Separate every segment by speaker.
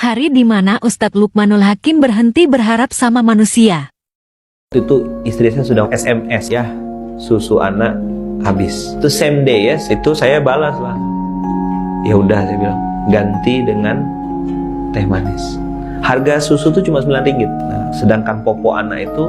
Speaker 1: Hari di mana Ustadz Luqmanul Hakim berhenti berharap sama manusia.
Speaker 2: Itu istri saya sudah SMS ya, susu anak habis. Itu same day ya, itu saya balas lah. Ya udah saya bilang, ganti dengan teh manis. Harga susu itu cuma Rp9. Nah, sedangkan popok anak itu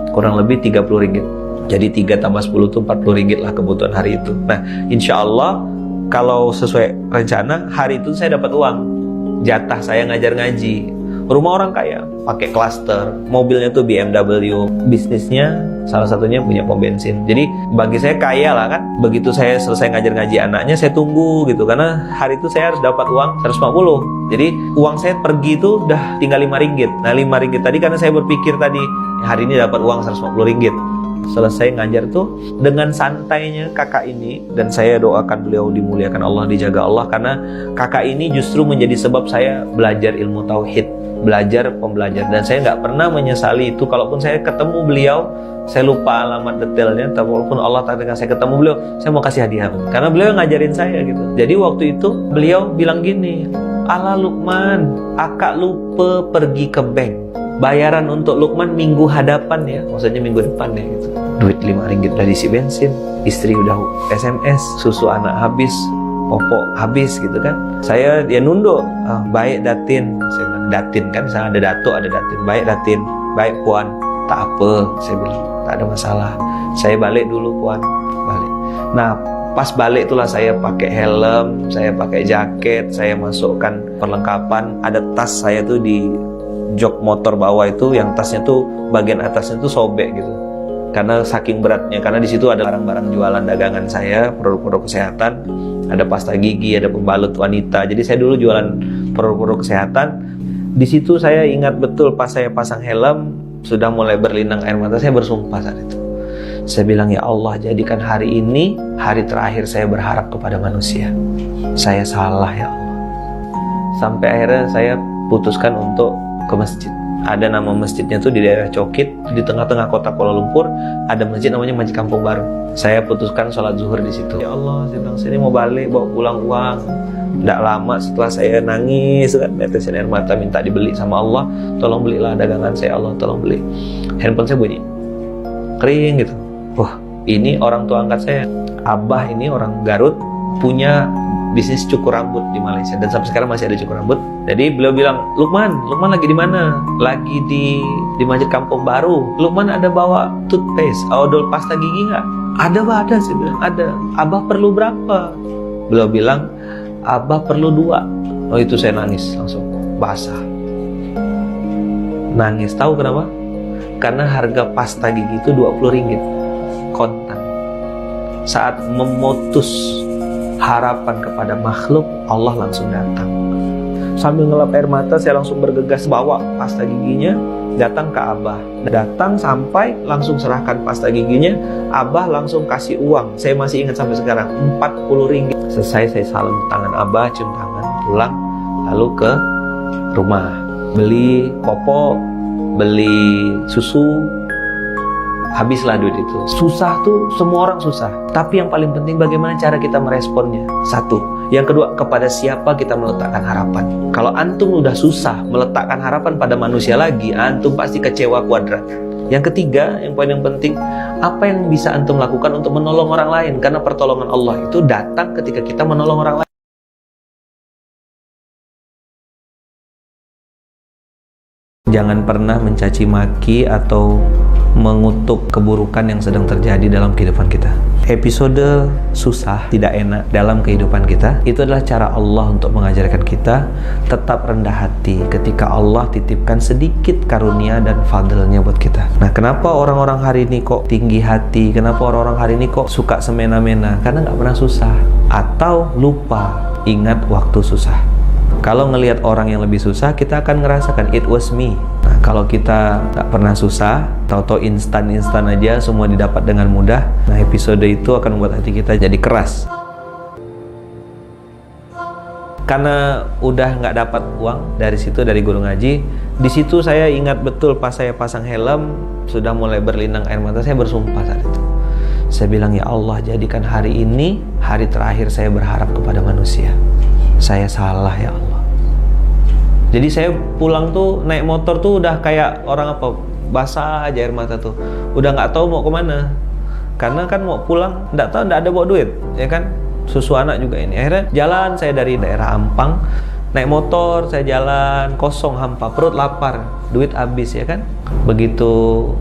Speaker 2: kurang lebih Rp30. Jadi 3 tambah 10 itu Rp40 lah kebutuhan hari itu. Nah, insya Allah kalau sesuai rencana hari itu saya dapat uang. Jatah saya ngajar ngaji. Rumah orang kaya, pakai klaster, mobilnya tuh BMW, bisnisnya salah satunya punya pom bensin. Jadi bagi saya kaya lah kan. Begitu saya selesai ngajar ngaji anaknya, saya tunggu gitu, karena hari itu saya harus dapat uang 150. Jadi uang saya pergi itu udah tinggal Rp5. Nah Rp5 tadi karena saya berpikir tadi hari ini dapat uang Rp150. Selesai ngajar tuh dengan santainya kakak ini, dan saya doakan beliau dimuliakan Allah, dijaga Allah, karena kakak ini justru menjadi sebab saya belajar ilmu tauhid, belajar pembelajar, dan saya nggak pernah menyesali itu. Kalaupun saya ketemu beliau, saya lupa alamat detailnya, tapi walaupun Allah takdirkan saya ketemu beliau, saya mau kasih hadiah karena beliau ngajarin saya gitu. Jadi waktu itu beliau bilang gini, "Ala Luqman, akak lupa pergi ke bank. Bayaran untuk Luqman minggu hadapan ya," maksudnya minggu depan ya gitu. Duit Rp5 udah diisi bensin, istri udah SMS, susu anak habis, popok habis gitu kan. Saya dia nunduk, baik Datin, saya bilang Datin kan, misalnya ada Dato ada Datin, baik Datin, baik Puan, tak apa, saya bilang tak ada masalah. Saya balik dulu Puan, balik. Nah pas balik itulah saya pakai helm, saya pakai jaket, saya masukkan perlengkapan, ada tas saya tuh di jok motor bawah itu, yang tasnya tuh bagian atasnya tuh sobek gitu karena saking beratnya, karena di situ ada barang-barang jualan dagangan saya, produk-produk kesehatan, ada pasta gigi, ada pembalut wanita. Jadi saya dulu jualan produk-produk kesehatan. Di situ saya ingat betul pas saya pasang helm sudah mulai berlinang air mata, saya bersumpah saat itu. Saya bilang, ya Allah, jadikan hari ini hari terakhir saya berharap kepada manusia. Saya salah ya Allah. Sampai akhirnya saya putuskan untuk ke masjid. Ada nama masjidnya tuh di daerah Cokit, di tengah-tengah kota Kuala Lumpur, ada masjid namanya Masjid Kampung Baru. Saya putuskan sholat zuhur di situ. Ya Allah, saya bilang, saya mau balik bawa pulang uang. Tidak lama setelah saya nangis, netesin air mata, minta dibeli sama Allah, tolong belilah dagangan saya Allah, tolong beli. Handphone saya bunyi, kering gitu. Wah, ini orang tua angkat saya. Abah ini orang Garut, punya bisnis cukur rambut di Malaysia, dan sampai sekarang masih ada cukur rambut. Jadi beliau bilang, Luqman lagi di mana? Lagi di Masjid Kampung Baru. Luqman ada bawa toothpaste, odol pasta gigi nggak? Ada Bah, ada. Saya bilang ada. Abah perlu berapa? Beliau bilang, Abah perlu 2. Oh itu saya nangis langsung, basah. Nangis, tahu kenapa? Karena harga pasta gigi itu Rp20 kontan. Saat memutus harapan kepada makhluk, Allah langsung datang. Sambil ngelap air mata, saya langsung bergegas bawa pasta giginya, datang ke Abah. Datang sampai langsung serahkan pasta giginya, Abah langsung kasih uang. Saya masih ingat sampai sekarang, Rp40. Selesai saya salam tangan Abah, cium tangan, pulang, lalu ke rumah. Beli popok, beli susu, habislah duit itu. Susah tuh, semua orang susah. Tapi yang paling penting bagaimana cara kita meresponnya. Satu. Yang kedua, kepada siapa kita meletakkan harapan. Kalau antum udah susah meletakkan harapan pada manusia lagi, antum pasti kecewa kuadrat. Yang ketiga, yang paling penting, apa yang bisa antum lakukan untuk menolong orang lain. Karena pertolongan Allah itu datang ketika kita menolong orang lain. Jangan pernah mencaci maki atau mengutuk keburukan yang sedang terjadi dalam kehidupan kita. Episode susah, tidak enak dalam kehidupan kita, itu adalah cara Allah untuk mengajarkan kita tetap rendah hati ketika Allah titipkan sedikit karunia dan fadlnya buat kita. Nah, kenapa orang-orang hari ini kok tinggi hati? Kenapa orang-orang hari ini kok suka semena-mena? Karena nggak pernah susah atau lupa ingat waktu susah. Kalau ngelihat orang yang lebih susah, kita akan ngerasakan it was me. Nah, kalau kita tak pernah susah, tahu-tahu instan aja semua didapat dengan mudah, nah episode itu akan membuat hati kita jadi keras. Karena udah nggak dapat uang dari situ, dari guru ngaji, di situ saya ingat betul pas saya pasang helm, sudah mulai berlinang air mata, saya bersumpah saat itu. Saya bilang, ya Allah, jadikan hari ini hari terakhir saya berharap kepada manusia. Saya salah ya Allah. Jadi saya pulang tuh naik motor tuh udah kayak orang apa, basah aja air mata tuh. Udah nggak tahu mau kemana. Karena kan mau pulang, nggak tahu, nggak ada bawa duit, ya kan? Susu anak juga ini. Akhirnya jalan saya dari daerah Ampang, naik motor saya jalan kosong hampa, perut lapar, duit habis, ya kan? Begitu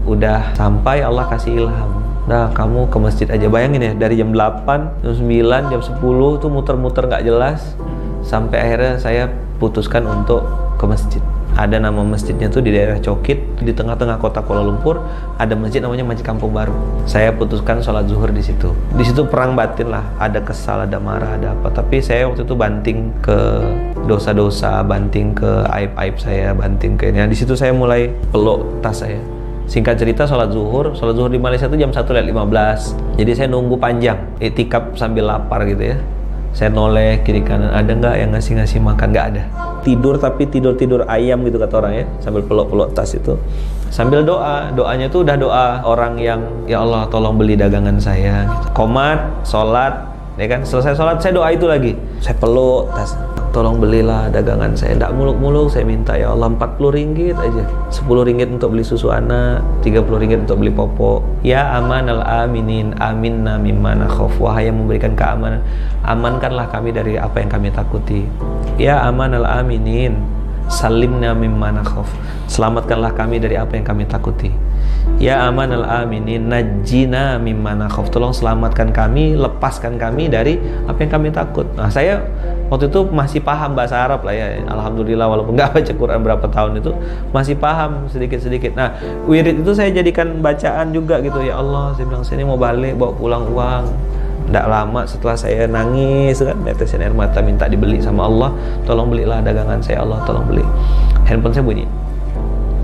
Speaker 2: udah sampai Allah kasih ilham. Nah, kamu ke masjid aja. Bayangin ya, dari jam 8, jam 9, jam 10 tuh muter-muter nggak jelas. Sampai akhirnya saya putuskan untuk ke masjid. Ada nama masjidnya tuh di daerah Cokit, di tengah-tengah kota Kuala Lumpur. Ada masjid namanya Masjid Kampung Baru. Saya putuskan sholat zuhur di situ. Di situ perang batin lah, ada kesal, ada marah, ada apa. Tapi saya waktu itu banting ke dosa-dosa, banting ke aib-aib saya, banting ke ini. Nah, di situ saya mulai peluk tas saya. Singkat cerita, sholat zuhur di Malaysia itu jam 1:15. Jadi saya nunggu panjang, iktikaf sambil lapar gitu ya. Saya noleh kiri kanan, ada nggak yang ngasih makan? Nggak ada. Tidur, tapi tidur ayam gitu kata orang ya, sambil peluk tas itu, sambil doanya tuh udah doa orang yang, ya Allah tolong beli dagangan saya gitu. Qomat, sholat, ya kan, selesai sholat saya doa itu lagi, saya peluk tas, tolong belilah dagangan saya, nggak muluk-muluk, saya minta ya Allah 40 ringgit aja, 10 ringgit untuk beli susu anak, 30 ringgit untuk beli popok. Ya amanal aminin, aminna mimma nakhaf, wahai yang memberikan keamanan, amankanlah kami dari apa yang kami takuti. Ya amanal aminin, salimna mimma nakhaf, selamatkanlah kami dari apa yang kami takuti. Ya amanal aminin, najjina mimma nakhaf, tolong selamatkan kami, lepaskan kami dari apa yang kami takut. Nah, saya waktu itu masih paham bahasa Arab lah ya, alhamdulillah, walaupun nggak baca Quran berapa tahun itu masih paham sedikit-sedikit. Nah, wirid itu saya jadikan bacaan juga gitu. Ya Allah, saya bilang, sini mau balik bawa pulang uang. Nggak lama setelah saya nangis kan, netesin air mata minta dibeli sama Allah, tolong belilah dagangan saya Allah, tolong beli. Handphone saya bunyi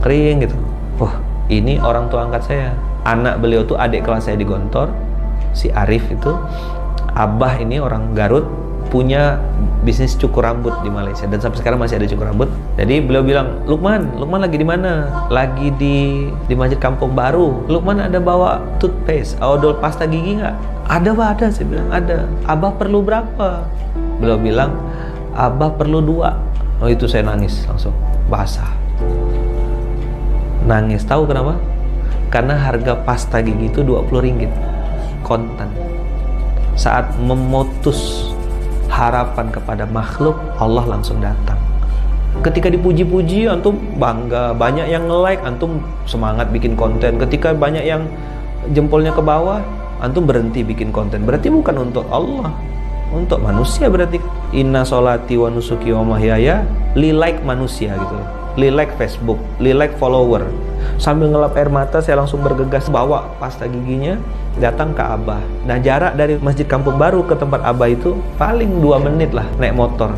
Speaker 2: kering gitu. Wah, ini orang tua angkat saya. Anak beliau tuh adik kelas saya di Gontor, si Arif itu. Abah ini orang Garut, punya bisnis cukur rambut di Malaysia dan sampai sekarang masih ada cukur rambut. Jadi beliau bilang, Lukman lagi di mana? Lagi di Masjid Kampung Baru. Lukman ada bawa toothpaste, odol pasta gigi nggak? Ada Pak, ada. Saya bilang ada. Abah perlu berapa? Beliau bilang, Abah perlu 2. Oh, itu saya nangis langsung basah. Nangis, tahu kenapa? Karena harga pasta gigi itu 20 ringgit kontan. Saat memutus harapan kepada makhluk, Allah langsung datang. Ketika dipuji-puji, antum bangga, banyak yang nge-like, antum semangat bikin konten. Ketika banyak yang jempolnya ke bawah, antum berhenti bikin konten. Berarti bukan untuk Allah, untuk manusia. Berarti inna sholati wa nusuki wa mahyaya li-like manusia gitu, li-like Facebook, li-like follower. Sambil ngelap air mata, saya langsung bergegas bawa pasta giginya, datang ke Abah. Nah, jarak dari Masjid Kampung Baru ke tempat Abah itu paling 2 menit lah naik motor.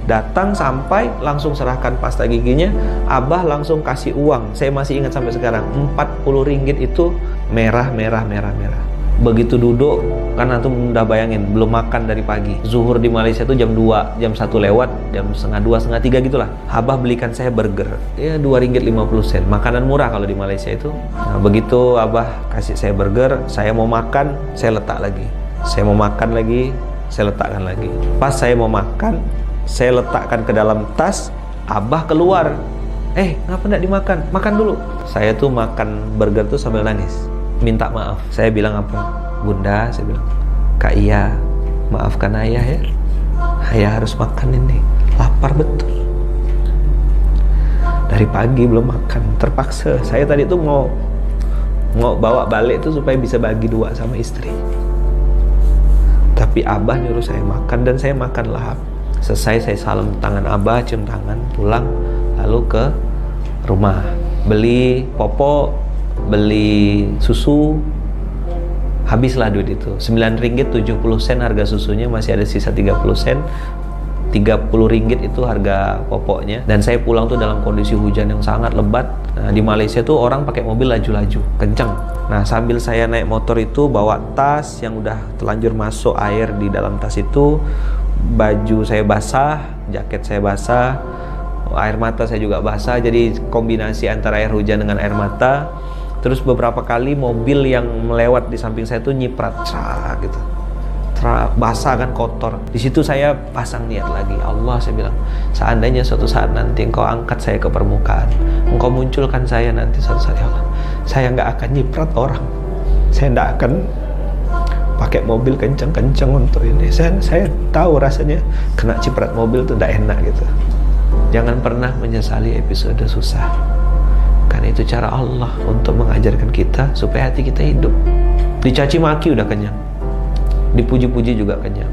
Speaker 2: Datang sampai langsung serahkan pasta giginya, Abah langsung kasih uang. Saya masih ingat sampai sekarang, 40 ringgit itu merah. Begitu duduk, kan antum udah bayangin, belum makan dari pagi. Zuhur di Malaysia itu jam 2, jam 1 lewat, jam setengah 2, setengah 3 gitulah. Abah belikan saya burger, ya 2 ringgit 50 sen. Makanan murah kalau di Malaysia itu. Nah, begitu Abah kasih saya burger, saya mau makan, saya letak lagi. Saya mau makan lagi, saya letakkan lagi. Pas saya mau makan, saya letakkan ke dalam tas, Abah keluar. Ngapa enggak dimakan? Makan dulu. Saya tuh makan burger tuh sambil nangis, minta maaf. Saya bilang apa? Bunda, saya bilang, Kak Iya, maafkan ayah ya. Ayah harus makan ini, lapar betul. Dari pagi belum makan, terpaksa. Saya tadi tuh mau bawa balik tuh supaya bisa bagi 2 sama istri. Tapi Abah nyuruh saya makan dan saya makan lahap. Selesai saya salam tangan Abah, cium tangan, pulang, lalu ke rumah. Beli popok, beli susu, habislah duit itu. 9 ringgit 70 sen harga susunya, masih ada sisa 30 sen. 30 ringgit itu harga popoknya. Dan saya pulang tuh dalam kondisi hujan yang sangat lebat. Nah, di Malaysia tuh orang pakai mobil laju-laju, kenceng. Nah, sambil saya naik motor itu bawa tas yang udah telanjur masuk air di dalam tas itu, baju saya basah, jaket saya basah, air mata saya juga basah. Jadi kombinasi antara air hujan dengan air mata. Terus beberapa kali mobil yang melewat di samping saya tuh nyiprat gitu. basah kan, kotor. Di situ saya pasang niat lagi. Allah, saya bilang, seandainya suatu saat nanti Engkau angkat saya ke permukaan, Engkau munculkan saya nanti suatu saat, ya Allah, saya nggak akan nyiprat orang, saya nggak akan pakai mobil kenceng-kenceng untuk ini. Saya tahu rasanya kena ciprat mobil tuh nggak enak gitu. Jangan pernah menyesali episode susah, karena itu cara Allah untuk mengajarkan kita supaya hati kita hidup. Dicaci maki udah kenyang, dipuji-puji juga kenyang.